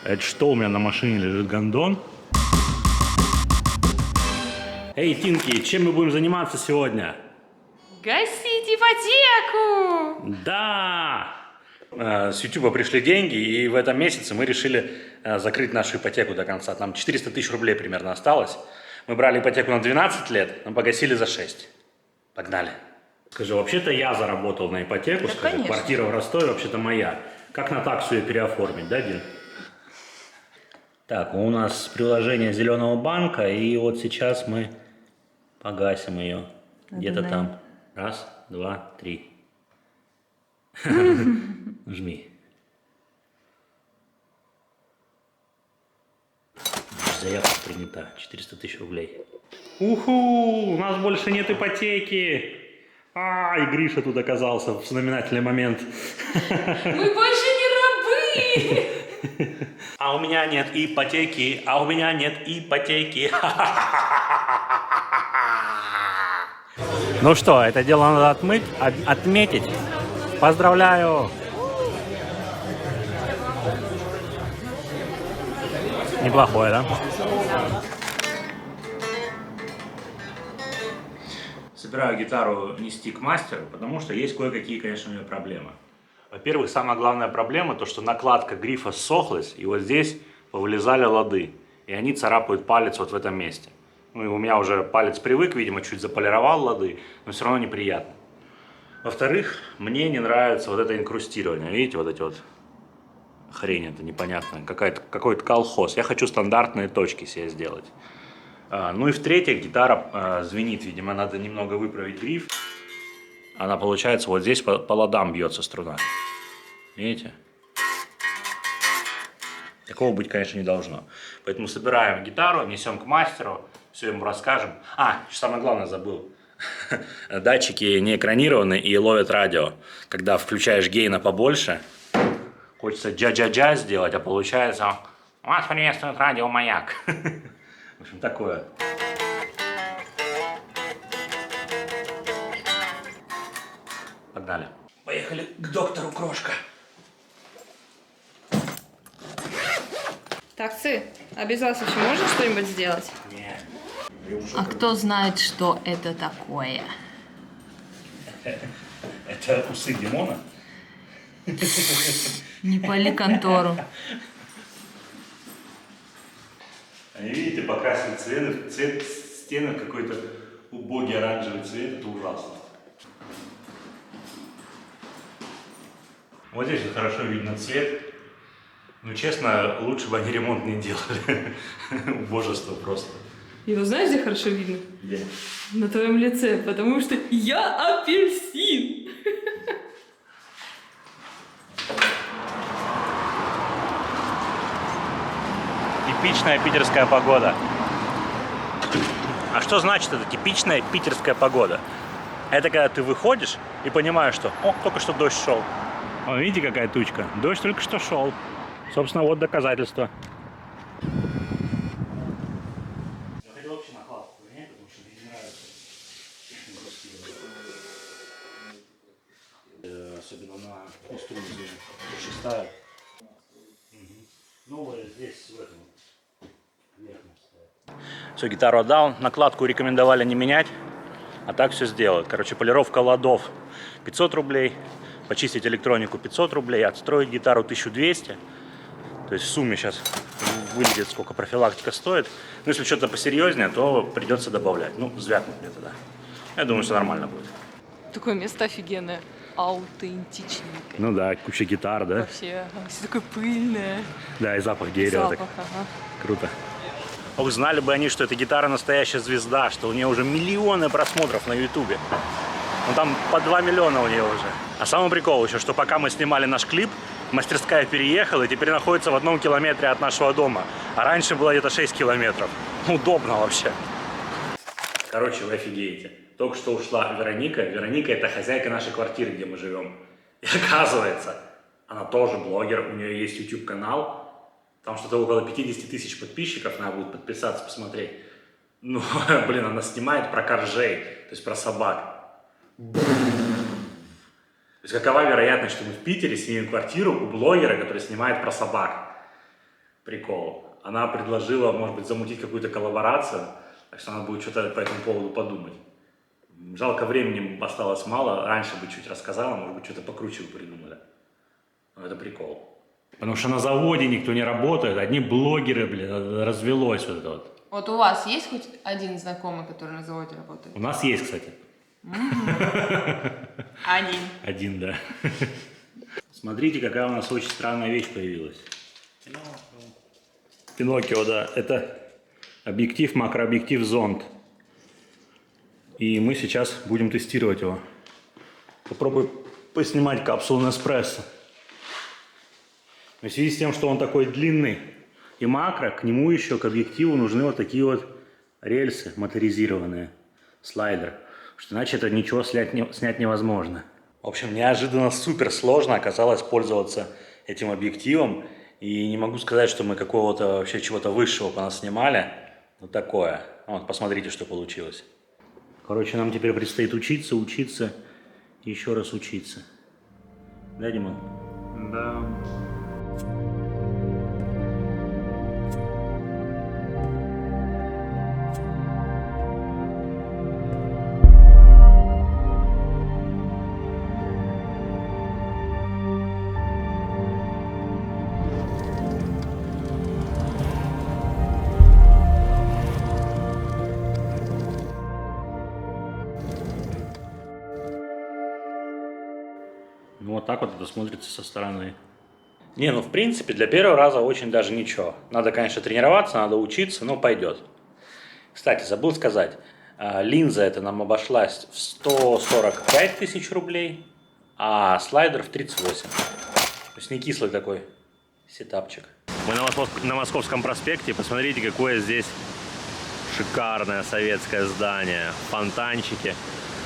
Это что у меня на машине лежит, гондон? Эй, Тинки, чем мы будем заниматься сегодня? Гасить ипотеку! Да! С YouTube пришли деньги, и в этом месяце мы решили закрыть нашу ипотеку до конца. Нам 400 тысяч рублей примерно осталось. Мы брали ипотеку на 12 лет, но погасили за 6. Погнали. Скажи, вообще-то я заработал на ипотеку, Да, скажи, конечно. Квартира в Ростове вообще-то моя. Как на таксу ее переоформить, да, Дин? Так, у нас приложение Зеленого банка, и вот сейчас мы погасим ее. Где-то там. Раз, два, три. Жми. Заявка принята. 400 тысяч рублей. Уху! У нас больше нет ипотеки! И Гриша тут оказался в знаменательный момент. Мы больше не рабы! А у меня нет ипотеки, а у меня нет ипотеки. Ну что, это дело надо отметить. Поздравляю! Неплохое, да? Собираю гитару нести к мастеру, потому что есть кое-какие, конечно, у нее проблемы. Во-первых, самая главная проблема, то что накладка грифа ссохлась, и вот здесь повылезали лады, и они царапают палец вот в этом месте. Ну и у меня уже палец привык, видимо, чуть заполировал лады, но все равно неприятно. Во-вторых, мне не нравится вот это инкрустирование, видите, вот эти вот хрень, это непонятно, какой-то колхоз. Я хочу стандартные точки себе сделать. Ну и в-третьих, гитара звенит, видимо, надо немного выправить гриф. Она, получается, вот здесь по ладам бьется струна. Видите? Такого быть, конечно, не должно. Поэтому собираем гитару, несем к мастеру, все ему расскажем. Самое главное забыл. Датчики не экранированы и ловят радио. Когда включаешь гейна побольше, хочется джа-джа-джа сделать, а получается «Вас приветствует радио Маяк». В общем, такое. Погнали. Поехали к доктору Крошка. Таксы, а без вас еще можно что-нибудь сделать? Нет. А кто знает, что это такое? Это усы Димона? Не пали контору. Они, видите, покрасили цвет стены в какой-то убогий оранжевый цвет. Это ужасно. Вот здесь вот хорошо видно цвет. Ну, честно, лучше бы они ремонт не делали. Убожество просто. Его знаешь, где хорошо видно? Где? На твоем лице, потому что я апельсин. Типичная питерская погода. А что значит это типичная питерская погода? Это когда ты выходишь и понимаешь, что только что дождь шел. Видите, какая тучка? Дождь только что шел. Собственно, вот доказательство. Я хотел вообще накладку поменять, потому что мне не нравится. Особенно на струне, где шестая. Ну, вот здесь в этом верхнем стоит. Все, гитару отдал. Накладку рекомендовали не менять, а так все сделают. Короче, полировка ладов 500 рублей, почистить электронику 500 рублей, отстроить гитару 1200. То есть в сумме сейчас вылезет, сколько профилактика стоит. Но если что-то посерьезнее, то придется добавлять. Ну, звякнуть где-то, да. Я думаю, что нормально будет. Такое место офигенное. Аутентичненькое. Ну да, куча гитар, да? Вообще, все такое пыльное. Да, и запах дерева. Запах, ага. Круто. Ох, знали бы они, что эта гитара настоящая звезда, что у нее уже миллионы просмотров на ютубе. Ну там по 2 миллиона у нее уже. А самый прикол еще, что пока мы снимали наш клип, мастерская переехала и теперь находится в 1 километре от нашего дома. А раньше было где-то 6 километров. Удобно вообще. Короче, вы офигеете. Только что ушла Вероника. Вероника — это хозяйка нашей квартиры, где мы живем. И оказывается, она тоже блогер, у нее есть YouTube-канал. Там что-то около 50 тысяч подписчиков, надо будет подписаться, посмотреть. Ну, блин, она снимает про коржей, то есть про собак. То есть какова вероятность, что мы в Питере снимем квартиру у блогера, который снимает про собак? Прикол. Она предложила, может быть, замутить какую-то коллаборацию, так что надо будет что-то по этому поводу подумать. Жалко, времени осталось мало, раньше бы чуть рассказала, может быть, что-то покруче бы придумали. Но это прикол. Потому что на заводе никто не работает, одни блогеры, блин, развелось вот это вот. Вот у вас есть хоть один знакомый, который на заводе работает? У нас есть, кстати. Один. Один, да. Смотрите, какая у нас очень странная вещь появилась. Пиноккио, да. Это объектив, макрообъектив зонд. И мы сейчас будем тестировать его. Попробую поснимать капсулу Неспрессо. В связи с тем, что он такой длинный и макро, к нему еще, к объективу, нужны вот такие вот рельсы моторизированные, слайдер. Потому что иначе это ничего снять невозможно. В общем, неожиданно супер сложно оказалось пользоваться этим объективом. И не могу сказать, что мы какого-то вообще чего-то высшего по нас снимали. Вот такое. Вот, посмотрите, что получилось. Короче, нам теперь предстоит учиться, учиться и еще раз учиться. Да, Димон? Да. Ну, вот так вот это смотрится со стороны. Не, ну, в принципе, для первого раза очень даже ничего. Надо, конечно, тренироваться, надо учиться, но пойдет. Кстати, забыл сказать, линза эта нам обошлась в 145 тысяч рублей, а слайдер в 38. То есть не кислый такой сетапчик. Мы на Московском проспекте, посмотрите, какое здесь шикарное советское здание. Фонтанчики,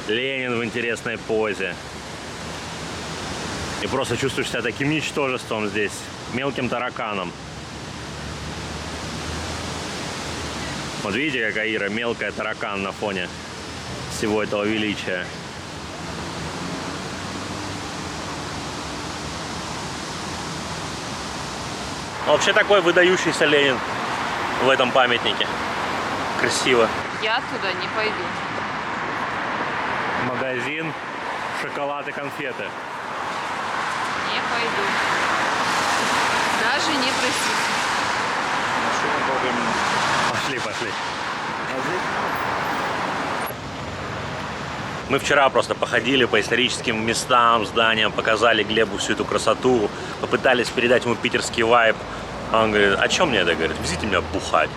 Ленин в интересной позе. И просто чувствуешь себя таким ничтожеством здесь, мелким тараканом. Вот видите, какая Ира, мелкая таракан на фоне всего этого величия. Вообще такой выдающийся Ленин в этом памятнике. Красиво. Я туда не пойду. Магазин, шоколад и конфеты. Не пойду. Даже не просите. Пошли, пошли. Мы вчера просто походили по историческим местам, зданиям, показали Глебу всю эту красоту, попытались передать ему питерский вайб. А он говорит, о чем мне это? Говорит, везите меня бухать.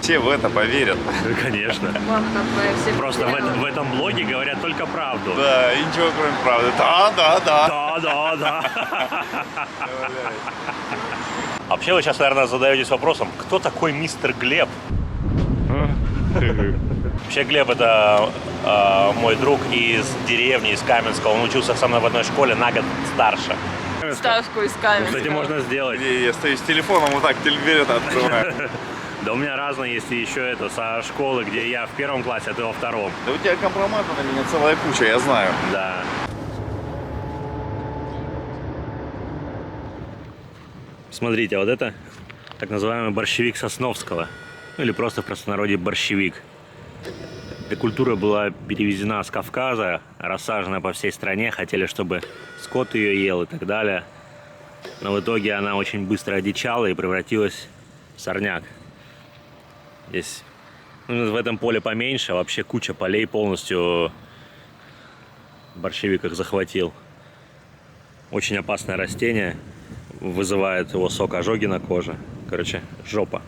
Все в это поверят. Конечно. Мамка твоя всех Просто в этом блоге говорят только правду. Да, и ничего кроме правды. Да. Да. Вообще вы сейчас, наверное, задаетесь вопросом, кто такой мистер Глеб? Вообще Глеб это мой друг из деревни, из Каменского. Он учился со мной в одной школе на год старше. ставку из камеры. Кстати, можно сделать. Я стою с телефоном, вот так телевизор открываю. Да у меня разные есть и еще это со школы, где я в первом классе, а ты во втором. Да у тебя компромата на меня целая куча, я знаю. Да. Смотрите, вот это так называемый борщевик Сосновского. Ну или просто в простонародье борщевик. Эта культура была перевезена с Кавказа, рассажена по всей стране. Хотели, чтобы скот ее ел и так далее. Но в итоге она очень быстро одичала и превратилась в сорняк. Здесь в этом поле поменьше, вообще куча полей полностью борщевик их захватил. Очень опасное растение, вызывает его сок ожоги на коже. Короче, жопа.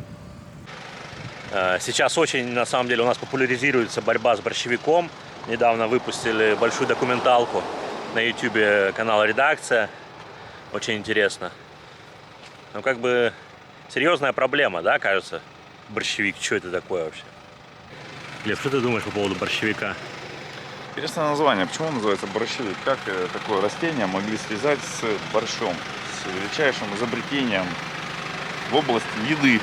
Сейчас очень, на самом деле, у нас популяризируется борьба с борщевиком. Недавно выпустили большую документалку на YouTube канала «Редакция». Очень интересно. Ну, как бы, серьезная проблема, да, кажется? Борщевик, что это такое вообще? Глеб, что ты думаешь по поводу борщевика? Интересное название. Почему он называется борщевик? Как такое растение могли связать с борщом? С величайшим изобретением в области еды.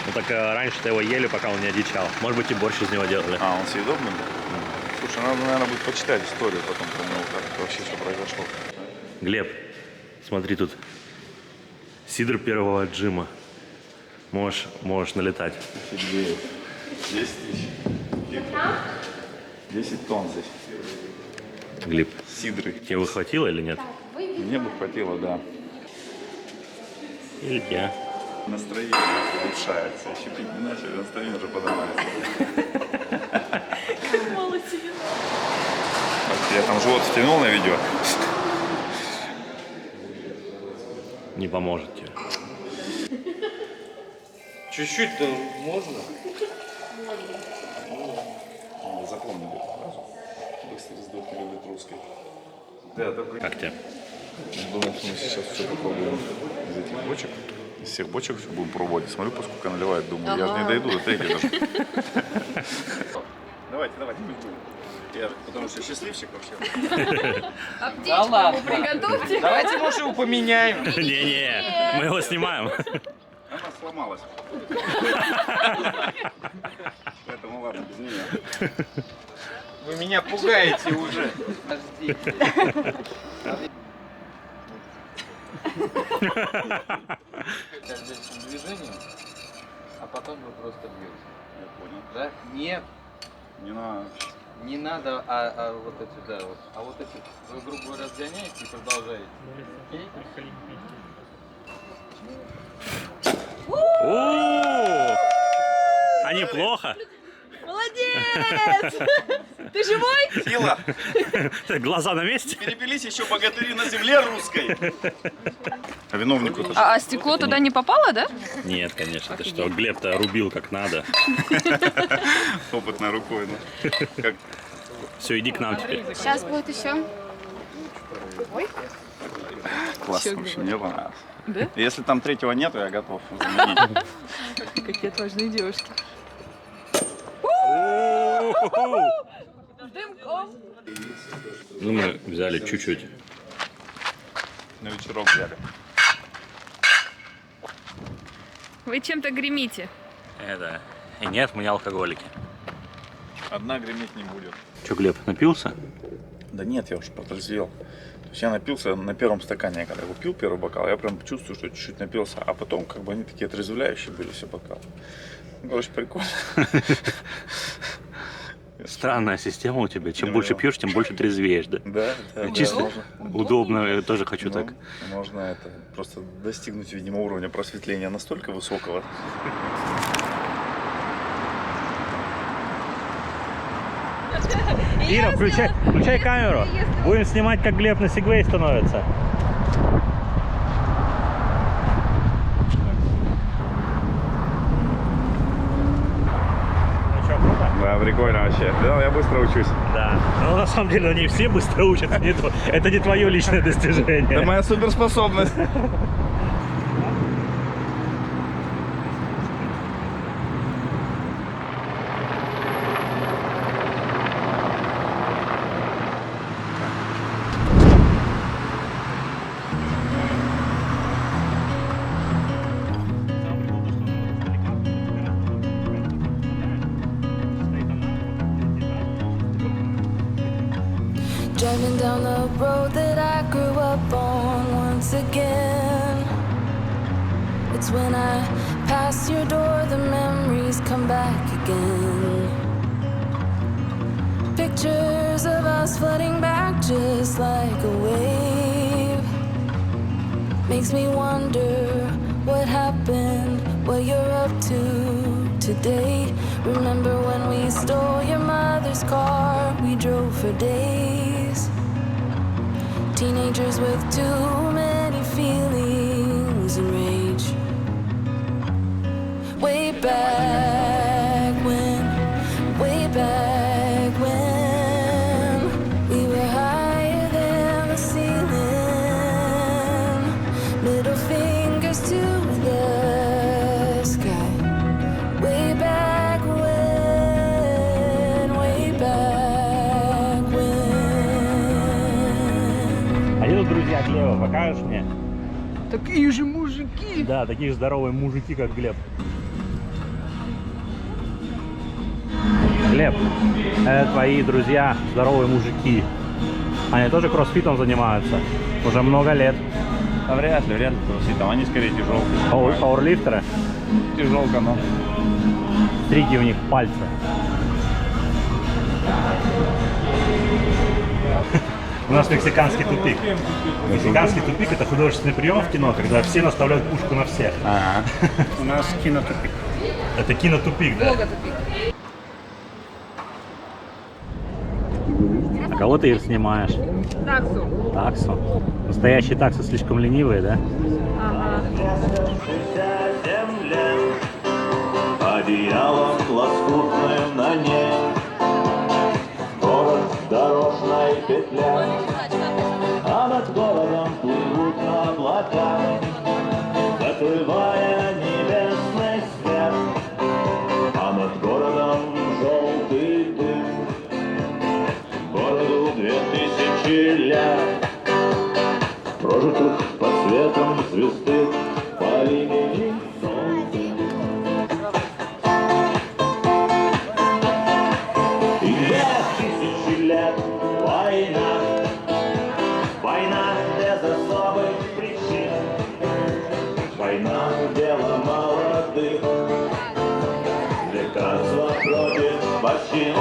Ну так раньше-то его ели, пока он не одичал. Может быть, и борщ из него делали. А, он съедобный был? Слушай, надо, наверное, будет почитать историю потом про него, как это вообще все произошло. Глеб, смотри тут. Сидр первого отжима. Можешь налетать. 10 тысяч. 10 тонн здесь. Глеб, Сидры. тебе бы хватило или нет? Мне бы хватило, да. Или я? Настроение улучшается. Еще пить не начали, настроение уже поднимается. Мало тебе. Я там живот втянул на видео. Не поможет тебе. Чуть-чуть-то можно? Запомнили эту фразу. Быстрый сдох не любит русской. Да, только... Как тебе? Думал, что мы сейчас все попробуем из этих бочек. Из всех бочек все будем пробовать. Смотрю, поскольку наливает, думаю, я же не дойду до третьей даже. Давайте, пусть будет. Я потому что счастливчик вообще. Да ладно. Приготовьте. Давайте, может, его поменяем. Не-не, мы его снимаем. Она сломалась. Поэтому ладно, без нее. Вы меня пугаете уже. Подождите. Каждым движением, а потом вы просто бьете. Я понял. Да? Нет, Не надо. не надо, а вот эти, да, вот. А вот эти вы друг друга разгоняете и продолжаете. Окей? О! А неплохо. Молодец! Ты живой? Сила! Глаза на месте? Перепились еще богатыри на земле русской. А виновнику это А стекло туда не попало, да? Нет, конечно. Ты что, Глеб-то рубил как надо. опытной рукой. Ну. Как Все, иди к нам теперь. Сейчас будет еще. классно, в общем, мне понравилось. Да? Если там третьего нету, я готов заменить. Какие отважные девушки. Дымком. Ну, мы взяли чуть-чуть. На вечерок взяли. Вы чем-то гремите. Это... И нет, мы не алкоголики. Одна греметь не будет. Че, Глеб, напился? Да нет, я уже протрезвел. То есть я напился на первом стакане, когда я пил первый бокал, я прям чувствую, что чуть-чуть напился. А потом, как бы, они такие отрезвляющие были все бокалы. Ну, короче, прикольно. Странная система у тебя. Чем больше пьешь, тем больше трезвеешь, да? Да, да. Чисто можно. удобно, я тоже хочу Ну, так. можно это просто достигнуть, видимо, уровня просветления настолько высокого. Ира, включай камеру. Будем снимать, как Глеб на сегвей становится. Ну что, круто? Да, прикольно вообще. Да, я быстро учусь. Да. Но на самом деле они все быстро учатся. Это не твое личное достижение. Это моя суперспособность. Driving down the road that I grew up on once again. It's when I pass your door, the memories come back again. Pictures of us flooding back just like a wave. Makes me wonder what happened, what you're up to today. Remember when we stole your mother's car, we drove for days. Teenagers with too many feelings and rage. Way back when we were higher than the ceiling. Middle fingers to the sky. Way back when. А где тут друзья Глеба? Покажешь мне? Такие же мужики. Да, такие же здоровые мужики, как Глеб. Глеб, это твои друзья, здоровые мужики. Они тоже кроссфитом занимаются? Уже много лет. Да вряд ли кроссфитом. Они скорее тяжелые. Пауэрлифтеры? Тяжелка, но. Стрики у них пальцы. У нас мексиканский тупик. Мексиканский тупик — это художественный прием в кино, когда все наставляют пушку на всех. У нас кинотупик. Это кинотупик, да? А кого ты, Ир, снимаешь? Таксу. Таксу. Настоящие таксы слишком ленивые, да? Одеялом лоскутным на ней, город дорожной петля, а над городом плывут облака, закрывая небесный свет, а над городом желтый дым. Городу 2000 лет, прожитых под светом звезды, по линии солнца. И 2000 лет война, война без особых причин, война дело молодых, лекарство против морщин.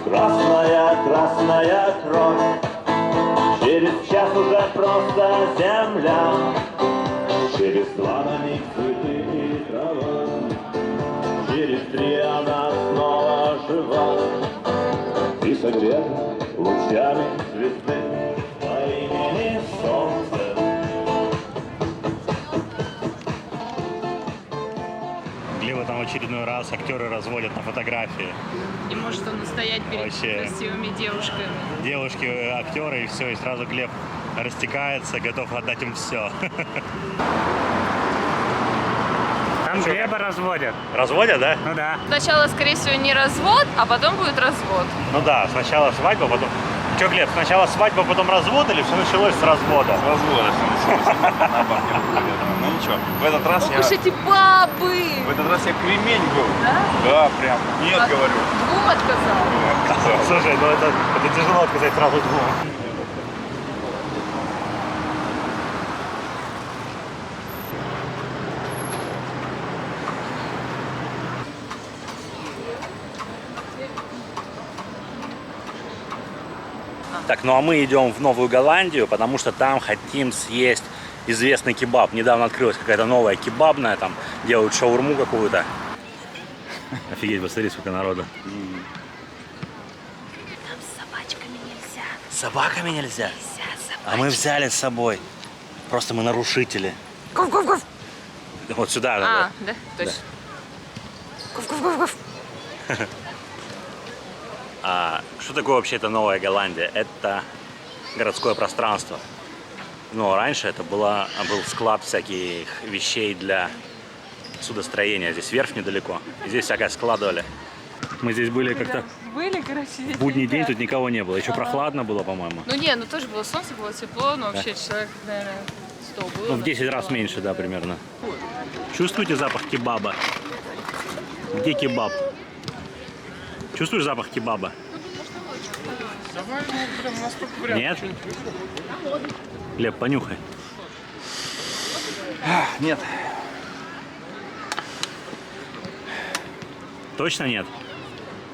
Красная, красная кровь, через час уже просто земля, через 2 на них цветы и трава, через 3 она снова жива и согрета лучами звезды по имени Солнце. Глеба там в очередной раз актеры разводят на фотографии. И может он стоять перед Вообще. красивыми девушками. Девушки, актеры, и все, и сразу Глеб растекается, готов отдать им все. Там Глеба разводят. Разводят, да? Ну да. Сначала, скорее всего, не развод, а потом будет развод. Ну да, сначала свадьба, потом... Че, Глеб, сначала свадьба, потом развод, или все началось с развода? Развода все началось. На банке. Ну ничего, в этот раз Ох уж эти бабы! В этот раз я кремень был. Да? Да, прям. Нет, говорю. Двум отказал. Слушай, ну это тяжело отказать сразу двум. Так, ну а мы идем в Новую Голландию, потому что там хотим съесть известный кебаб. Недавно открылась какая-то новая кебабная, там делают шаурму какую-то. Офигеть, посмотри, сколько народу. Там с собачками нельзя. С собаками нельзя? Нельзя А мы взяли с собой. Просто мы нарушители. Гуф-гуф-гуф. Вот сюда А, надо. да, точно. Гуф-гуф-гуф-гуф. А что такое вообще эта Новая Голландия? Это городское пространство. Но раньше это был склад всяких вещей для судостроения. Здесь верфь недалеко. И здесь всякое складывали. Мы здесь были как-то Были, короче, в будний день, тут никого не было. Еще прохладно было, по-моему. Ну не, ну тоже было солнце, было тепло, но вообще человек, наверное, 100 было. Ну, в 10 раз меньше, да, примерно. Чувствуете запах кебаба? Где кебаб? Чувствуешь запах кебаба? Нет? Глеб, понюхай. Нет. Точно нет?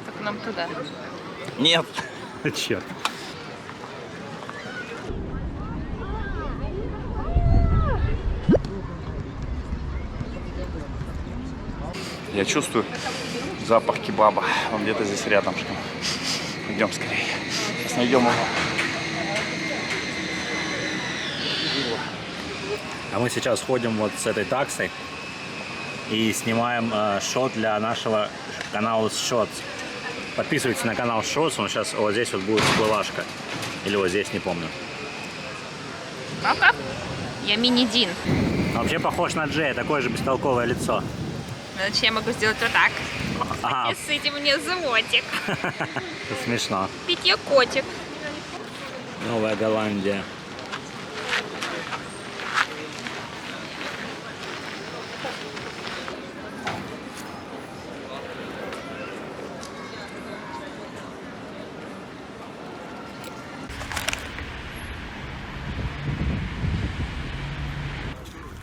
Так нам туда. Нет. Черт. Я чувствую запах кебаба. Он где-то здесь рядом. Идем скорее. Сейчас найдем его. А мы сейчас ходим вот с этой таксой и снимаем шот для нашего канала Shots. Подписывайтесь на канал Shots, он сейчас вот здесь вот будет всплывашка. Или вот здесь, не помню. Как? Я мини-Дин. Вообще похож на Джея, такое же бестолковое лицо. Значит, я могу сделать вот так. Ага, И с этим мне животик. это смешно. Питье котик. Новая Голландия.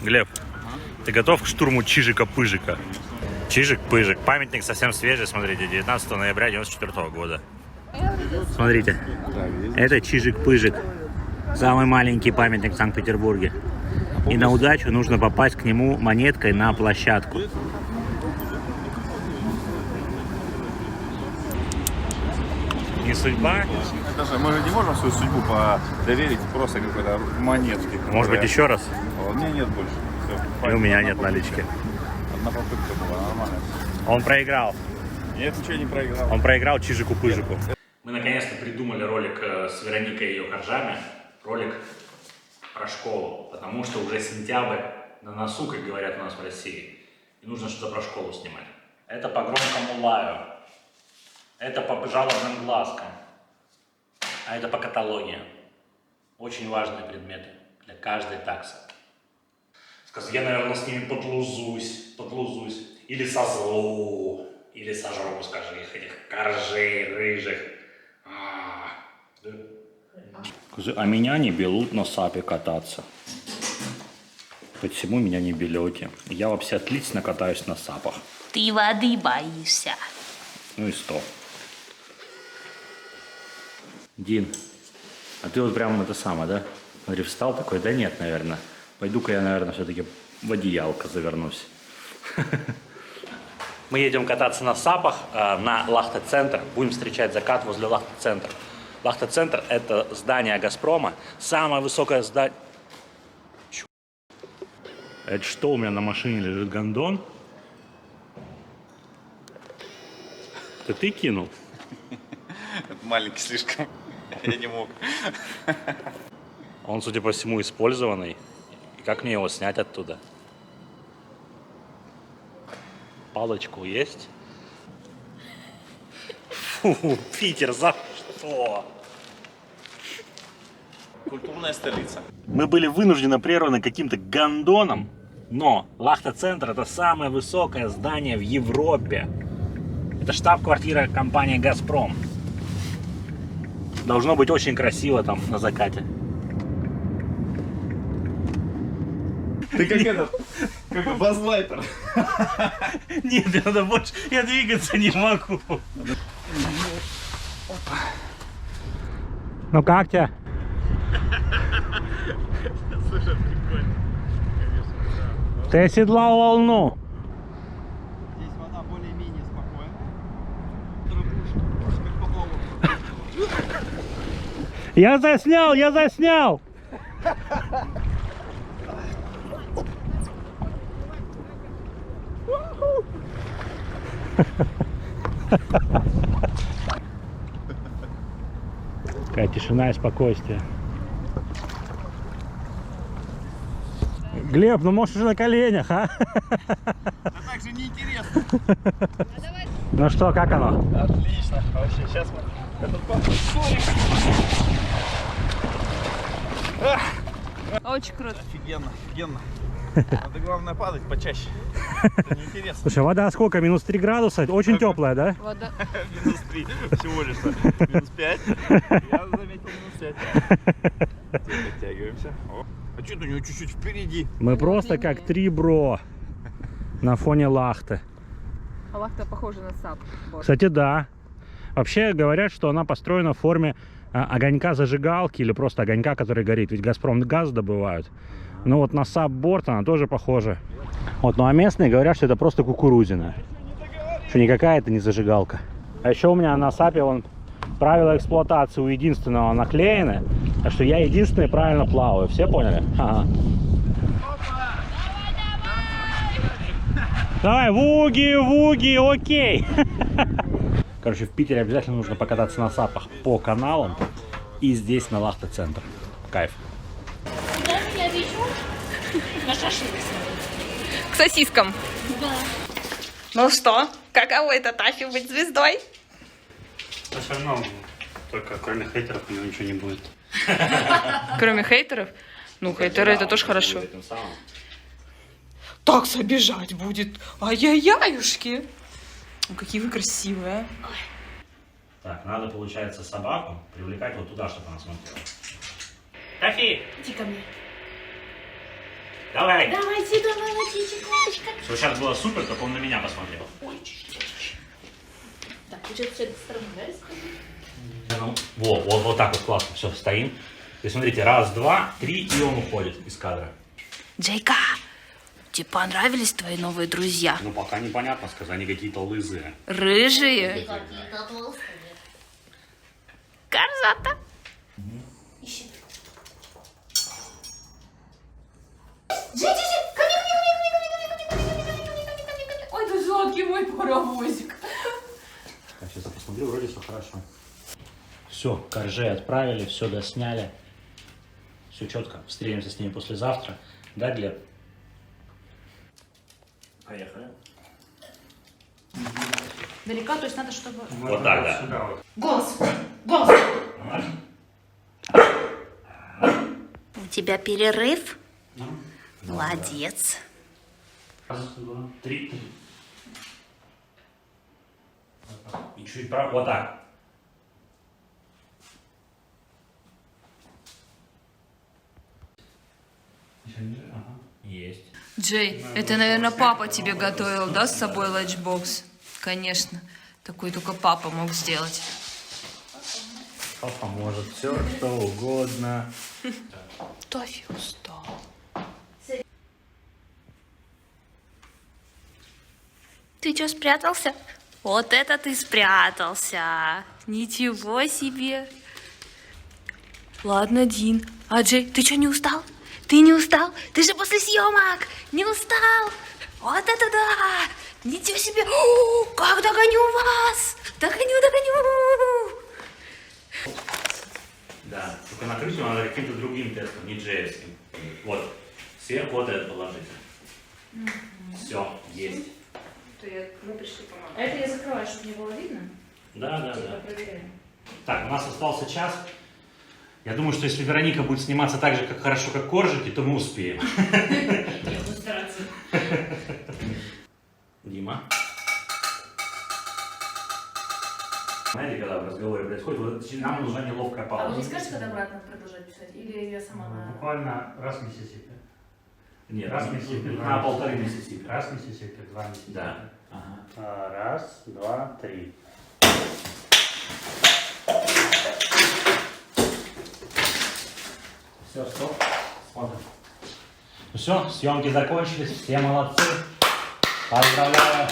Глеб, Ты готов к штурму Чижика-Пыжика? Чижик-Пыжик. Памятник совсем свежий, смотрите, 19 ноября 94 года. Смотрите, это Чижик-Пыжик. Самый маленький памятник в Санкт-Петербурге. И на удачу нужно попасть к нему монеткой на площадку. Не судьба? Это же, мы же не можем свою судьбу доверить просто какой-то монетке. Может быть, еще раз? У меня нет больше. Всё, И у меня нет налички. Одна попытка была, нормально. Он проиграл. Нет, ничего не проиграл. Он проиграл Чижику-Пыжику. Мы наконец-то придумали ролик с Вероникой и ее коржами. Ролик про школу. Потому что уже сентябрь на носу, как говорят у нас в России. И нужно что-то про школу снимать. Это по громкому лаю. Это по жалобным глазкам. А это по каталогии. Очень важные предметы для каждой таксы. Я, наверное, с ними подлузусь. Или созлу. Или сожру, скажи, этих коржей рыжих. А меня не берут на САПе кататься. Почему меня не берете? Я вообще отлично катаюсь на САПах. Ты воды боишься. Ну и 100. Дин, а ты вот прямо это самое, да? Смотри, встал такой, да нет, наверное. Пойду-ка я, наверное, все-таки в одеялко завернусь. Мы едем кататься на САПах на Лахта-центр. Будем встречать закат возле Лахта-центра. Лахта-центр – это здание «Газпрома». Самое высокое здание... Это что, у меня на машине лежит гондон? Это ты кинул? Маленький слишком. Я не мог. Он, судя по всему, использованный. И как мне его снять оттуда? Палочку есть? Фу, Питер, за что? Культурная столица. Мы были вынуждены прерваны каким-то гондоном, но Лахта-центр – это самое высокое здание в Европе. Это штаб-квартира компании «Газпром». Должно быть очень красиво там на закате. Ты как этот, как базлайтер. Нет, мне надо больше, я двигаться не могу. Ну как тебе? Слушай, прикольно. Ты оседлал волну. Здесь вода более-менее спокойная. Я заснял! Такая тишина и спокойствие. Глеб, ну можешь уже на коленях, а? Да так же неинтересно. Ну что, как оно? Отлично. Вообще, сейчас мы... Очень круто. Офигенно, офигенно. Надо главное падать почаще. Это неинтересно. Слушай, вода сколько? Минус 3 градуса? Очень теплая, да? Вода. Минус 3 всего лишь. Минус 5. Я заметил минус 5. Подтягиваемся. О. А что-то у него чуть-чуть впереди. Мы просто как 3 бро на фоне Лахты. А Лахта похожа на САП. Кстати, да. Вообще говорят, что она построена в форме огонька зажигалки или просто огонька, который горит. Ведь «Газпром» газ добывают. Ну вот на САП-борт она тоже похожа. Вот, ну а местные говорят, что это просто кукурузина. Что никакая это не зажигалка. А еще у меня на САПе вон правила эксплуатации у единственного наклеены. Так что я единственный правильно плаваю. Все поняли? Ага. Давай, вуги, окей. Короче, в Питере обязательно нужно покататься на САПах по каналам. И здесь на Лахта-центр. Кайф. К сосискам. Да. Ну что, каково это Тафи быть звездой? Все равно, только кроме хейтеров у него ничего не будет. Кроме хейтеров? Ну, хейтеры это тоже хорошо. Так обижать будет. Ай-яй-яюшки. Ну, какие вы красивые. Так, надо, получается, собаку привлекать вот туда, чтобы она смотрела. Тафи! Иди ко мне. Давай. Давайте, давайте, Чечечка. Все, сейчас было супер, только он на меня посмотрел. Так, ты что-то с этой стороны, да, скажи? Вот так вот классно. Все, стоим. И смотрите, раз, два, три, и он уходит из кадра. Джейка, тебе понравились твои новые друзья? Ну, пока непонятно сказать, они какие-то лызые. Рыжие. Корзата. Ищи. Ой, ты сладкий мой паровозик. Сейчас я посмотрю, вроде все хорошо. Все, коржей отправили, все досняли. Все четко. Встретимся с ними послезавтра. Да, Глеб? Поехали. Далеко, то есть надо, чтобы... Вот так, да. Сюда вот. Голос! Голос! У тебя перерыв? Молодец. Раз, два, три. И чуть прав. Вот так. Ага. Есть. Джей, это, наверное, папа тебе готовил, да, с собой ланчбокс? Конечно. Такой только папа мог сделать. Папа может все, что угодно. Тафи устал. Ты что, спрятался? Вот это ты спрятался. Ничего себе. Ладно, Дин. А Джей, ты что, не устал? Ты не устал? Ты же после съемок. Не устал? Вот это да! Ничего себе! О, как догоню вас! Догоню! Да, только накрыть его надо каким-то другим тестом, не джеевским. Вот, сверху вот это положите. Все, есть. А это я закрываю, чтобы не было видно? Да. Проверяем. Так, у нас остался час. Я думаю, что если Вероника будет сниматься так же, как хорошо, как коржики, то мы успеем. Я буду стараться. Дима. Знаете, когда в разговоре происходит, вот нам нужна неловкая А пауза. вы не скажете, когда обратно продолжать писать? Или я сама на... Буквально раз в Миссисипи. Нет, Раз Миссисипи. на полторы Миссисипи. Раз в Миссисипи, два Миссисипи. Да. Ага. Раз, два, три. Все, стоп. Смотрим. Ну все, съемки закончились, все молодцы. Поздравляю.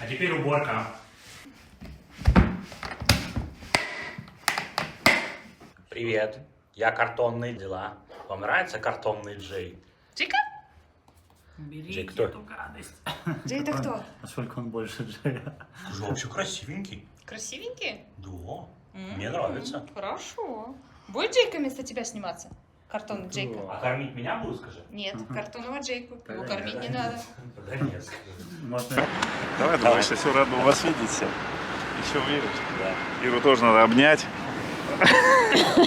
А теперь уборка. Привет, я картонные дела. Вам нравится картонный Джей? Джейка? Джей кто? Джей это кто? Насколько он больше Джея? Ты же вообще красивенький. Красивенький? Да, мне нравится. Хорошо. Будет Джейка вместо тебя сниматься? Картонный Джейка? А кормить меня будут, скажи? Нет, картонного Джейку. Его кормить не надо. Да нет. Можно... Давай, сейчас все рад был вас видеть всем. Еще увидишь. Да. Иру тоже надо обнять. Ну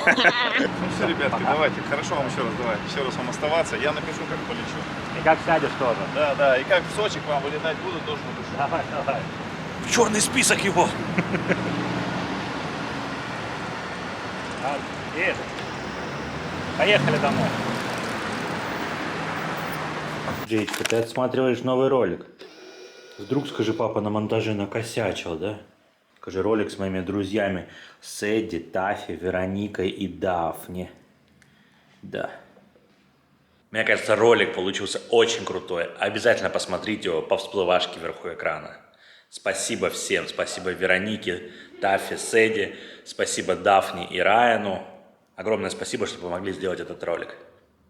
все, ребятки, давайте. Хорошо вам еще раз, давайте. Еще раз вам оставаться. Я напишу, как полечу. И как сядешь тоже. Да. И как в Сочи к вам вылетать буду, тоже напишу. Давай. В черный список его. Поехали домой. Джейчка, ты отсматриваешь новый ролик. Вдруг, скажи, папа на монтаже накосячил, да? Скажи, ролик с моими друзьями Сэдди, Тафи, Вероникой и Дафни. Да. Мне кажется, ролик получился очень крутой. Обязательно посмотрите его по всплывашке вверху экрана. Спасибо всем. Спасибо Веронике, Тафи, Сэдди. Спасибо Дафни и Райану. Огромное спасибо, что помогли сделать этот ролик.